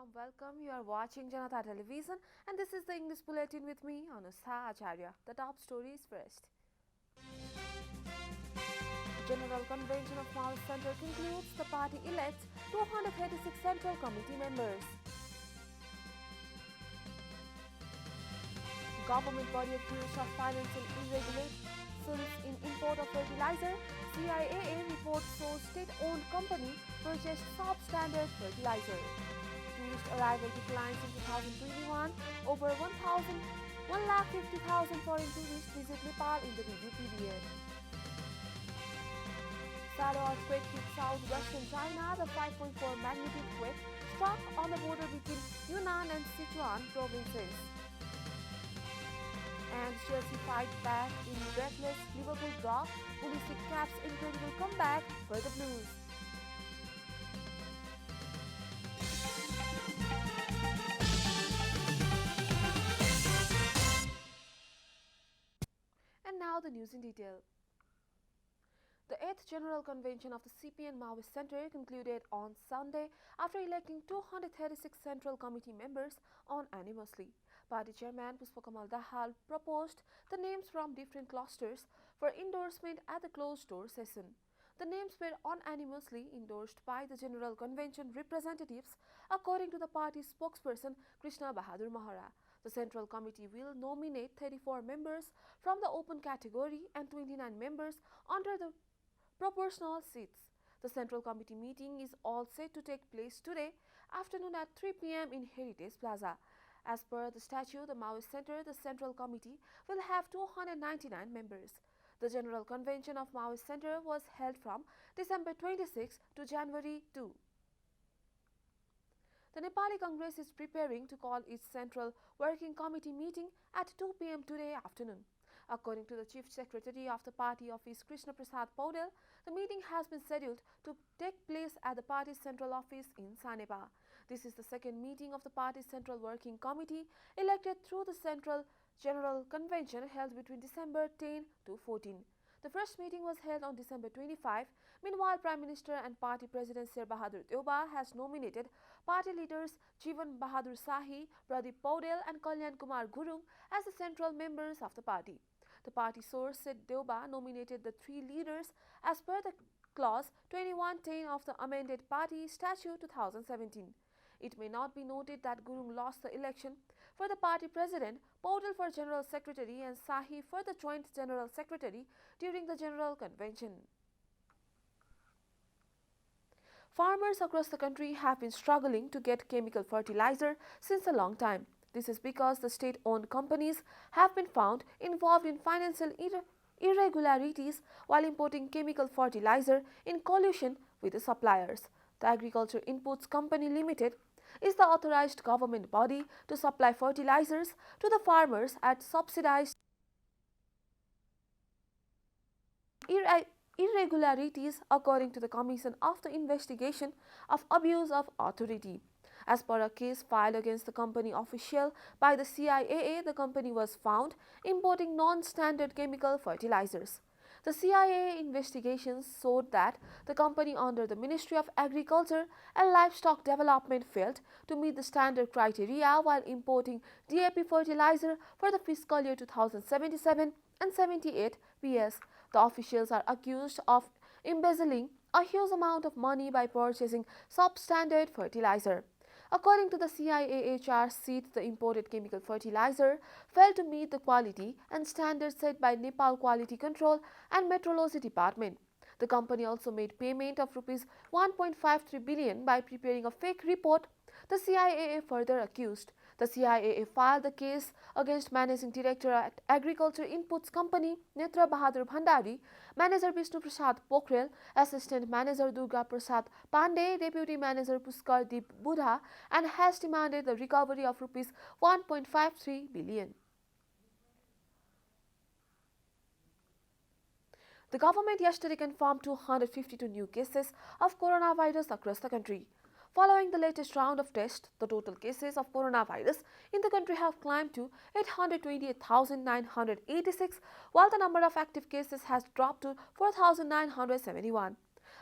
warm welcome. You are watching Janata Television and this is the English Bulletin with me, Anusha Acharya. The top stories first. General Convention of Maoist Center concludes. The party elects 236 Central Committee members. Government body accused of financial irregularities in import of fertilizer. CIAA reports shows state-owned company purchased substandard fertilizer. Tourist arrival declines in 2021. Over 1,50,000 foreign tourists visit Nepal in the review period. Shadow earthquake hit southwestern China. The 5.4 magnitude quake struck on the border between Yunnan and Sichuan provinces. And Chelsea fight back in reckless Liverpool draw. Pulisic caps incredible comeback for the Blues. And now the news in detail. The 8th General Convention of the CPN Maoist Center concluded on Sunday after electing 236 Central Committee members unanimously. Party Chairman Pushpakamal Dahal proposed the names from different clusters for endorsement at the closed-door session. The names were unanimously endorsed by the General Convention representatives, according to the party's spokesperson Krishna Bahadur Mahara. The Central Committee will nominate 34 members from the open category and 29 members under the proportional seats. The Central Committee meeting is all set to take place today afternoon at 3 p.m. in Heritage Plaza. As per the statute, the Maoist Center, the Central Committee will have 299 members. The General Convention of Maoist Center was held from December 26 to January 2. The Nepali Congress is preparing to call its Central Working Committee meeting at 2 p.m. today afternoon. According to the Chief Secretary of the party office, Krishna Prasad Paudel, the meeting has been scheduled to take place at the party's central office in Sanepa. This is the second meeting of the party's Central Working Committee elected through the Central General Convention held between December 10 to 14. The first meeting was held on December 25. Meanwhile, Prime Minister and Party President Sher Bahadur Deuba has nominated party leaders Jivan Bahadur Shahi, Pradeep Paudel and Kalyan Kumar Gurung as the central members of the party. The party source said Deuba nominated the three leaders as per the clause 2110 of the amended Party Statute 2017. It may not be noted that Gurung lost the election for the party president, Paudel for General Secretary and Shahi for the Joint General Secretary during the General Convention. Farmers across the country have been struggling to get chemical fertilizer since a long time. This is because the state-owned companies have been found involved in financial irregularities while importing chemical fertilizer in collusion with the suppliers. The Agriculture Inputs Company Limited is the authorized government body to supply fertilizers to the farmers at subsidized irregularities according to the Commission of the Investigation of Abuse of Authority. As per a case filed against the company official by the CIAA, the company was found importing non-standard chemical fertilizers. The CIAA investigations showed that the company under the Ministry of Agriculture and Livestock Development failed to meet the standard criteria while importing DAP fertilizer for the fiscal year 2077 and 78 PS. The officials are accused of embezzling a huge amount of money by purchasing substandard fertilizer. According to the CIAA charge sheet, the imported chemical fertilizer failed to meet the quality and standards set by Nepal Quality Control and Metrology Department. The company also made payment of Rs 1.53 billion by preparing a fake report, the CIAA further accused. The CIAA filed the case against Managing Director at Agriculture Inputs Company Netra Bahadur Bhandari, Manager Vishnu Prasad Pokhrel, Assistant Manager Durga Prasad Pandey, Deputy Manager Pushkar Deep Budha, and has demanded the recovery of Rs 1.53 billion. The government yesterday confirmed 252 new cases of coronavirus across the country. Following the latest round of tests, the total cases of coronavirus in the country have climbed to 828,986, while the number of active cases has dropped to 4,971.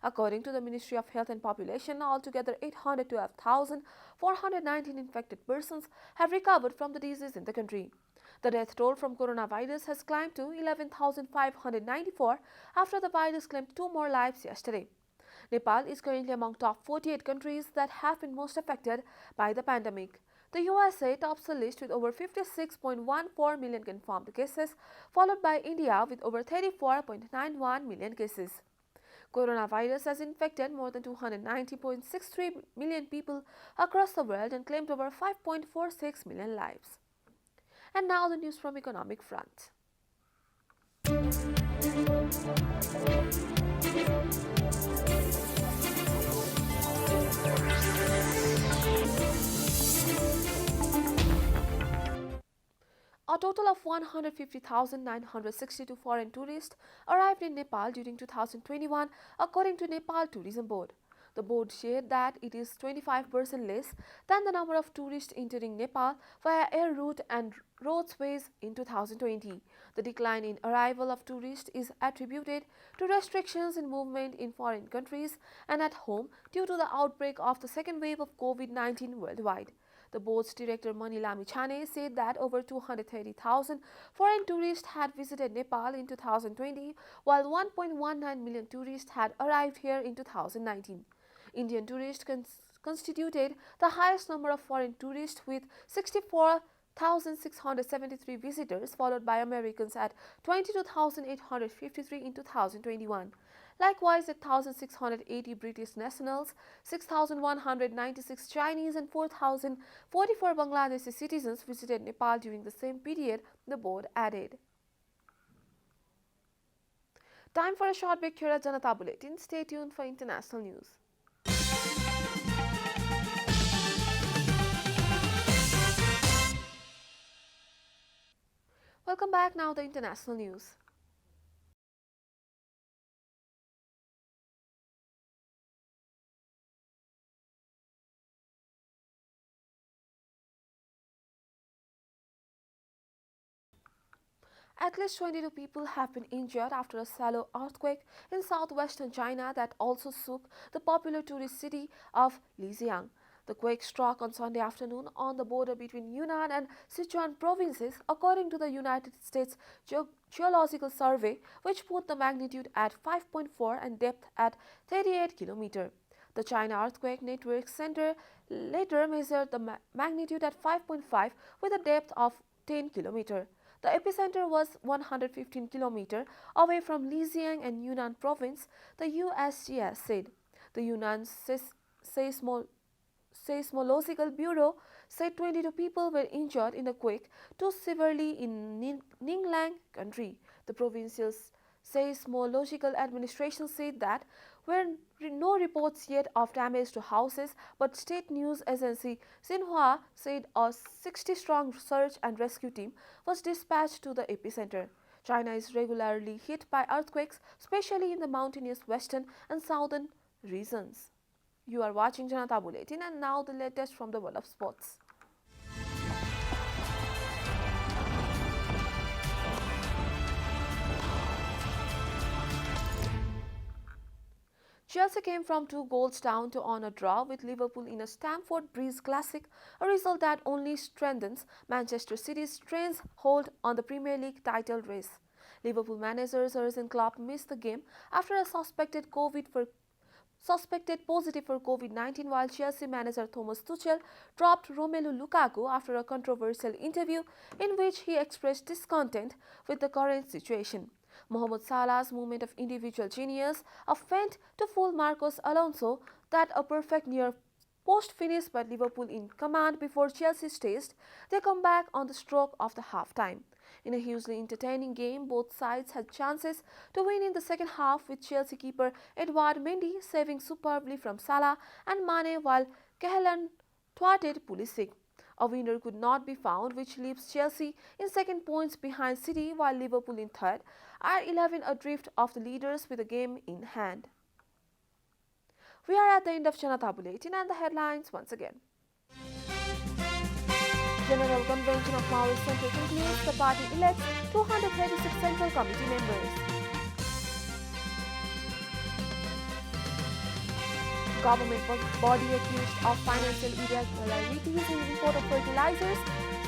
According to the Ministry of Health and Population, altogether 812,419 infected persons have recovered from the disease in the country. The death toll from coronavirus has climbed to 11,594 after the virus claimed two more lives yesterday. Nepal is currently among top 48 countries that have been most affected by the pandemic. The USA tops the list with over 56.14 million confirmed cases, followed by India with over 34.91 million cases. Coronavirus has infected more than 290.63 million people across the world and claimed over 5.46 million lives. And now the news from economic front. A total of 150,962 foreign tourists arrived in Nepal during 2021, according to Nepal Tourism Board. The board shared that it is 25% less than the number of tourists entering Nepal via air route and roadways in 2020. The decline in arrival of tourists is attributed to restrictions in movement in foreign countries and at home due to the outbreak of the second wave of COVID-19 worldwide. The board's director Manilami Chane said that over 230,000 foreign tourists had visited Nepal in 2020, while 1.19 million tourists had arrived here in 2019. Indian tourists constituted the highest number of foreign tourists with 64,673 visitors, followed by Americans at 22,853 in 2021. Likewise, 8,680 British nationals, 6,196 Chinese and 4,044 Bangladeshi citizens visited Nepal during the same period, the board added. Time for a short break here at Janata Bulletin. Stay tuned for international news. Welcome back. Now the international news. At least 22 people have been injured after a shallow earthquake in southwestern China that also shook the popular tourist city of Lijiang. The quake struck on Sunday afternoon on the border between Yunnan and Sichuan provinces, according to the United States Geological Survey, which put the magnitude at 5.4 and depth at 38 km. The China Earthquake Network Center later measured the magnitude at 5.5 with a depth of 10 km. The epicenter was 115 km away from Lijiang and Yunnan province, the USGS said. The Yunnan Seismological Bureau said 22 people were injured in the quake, too severely in Ninglang country. The provincial Seismological Administration said that there were no reports yet of damage to houses, but state news agency Xinhua said a 60-strong search and rescue team was dispatched to the epicenter. China is regularly hit by earthquakes, especially in the mountainous western and southern regions. You are watching Janata Bulletin, and now the latest from the world of sports. Chelsea came from 2 goals down to earn a draw with Liverpool in a Stamford Bridge Classic, a result that only strengthens Manchester City's hold on the Premier League title race. Liverpool manager Jurgen Klopp missed the game after a suspected positive for COVID-19, while Chelsea manager Thomas Tuchel dropped Romelu Lukaku after a controversial interview in which he expressed discontent with the current situation. Mohamed Salah's moment of individual genius, a feint to fool Marcos Alonso, that a perfect near post finish by Liverpool in command before Chelsea staged their comeback on the stroke of the half-time. In a hugely entertaining game, both sides had chances to win in the second half, with Chelsea keeper Edouard Mendy saving superbly from Salah and Mane, while Cahalane thwarted Pulisic. A winner could not be found, which leaves Chelsea in second, points behind City, while Liverpool in third are 11 adrift of the leaders with a game in hand. We are at the end of Janata Bulletin, and the headlines once again. General Convention of Maoist Centre concludes, the party elects 236 Central Committee members. Government body accused of financial irregularities in import of fertilizers.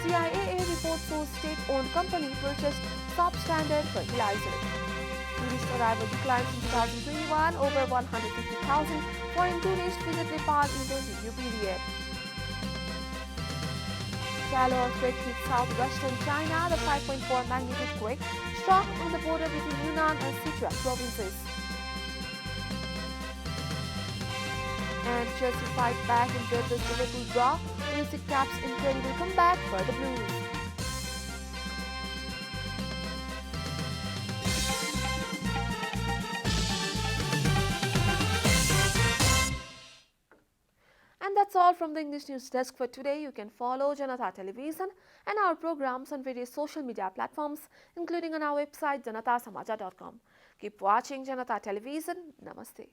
CIA reports shows state-owned company purchased substandard fertilizer. Tourist arrival declines in 2021. Over 150,000 foreign tourists visit Nepal in the review period. Shallow earthquake hit southwestern China. The 5.4 magnitude quake struck on the border between Yunnan and Sichuan provinces. And Chelsea fight back in Britain's Liverpool draw. Music Cap's incredible comeback for the Blues. And that's all from the English News Desk for today. You can follow Janata Television and our programs on various social media platforms, including on our website janataSamaja.com. Keep watching Janata Television. Namaste.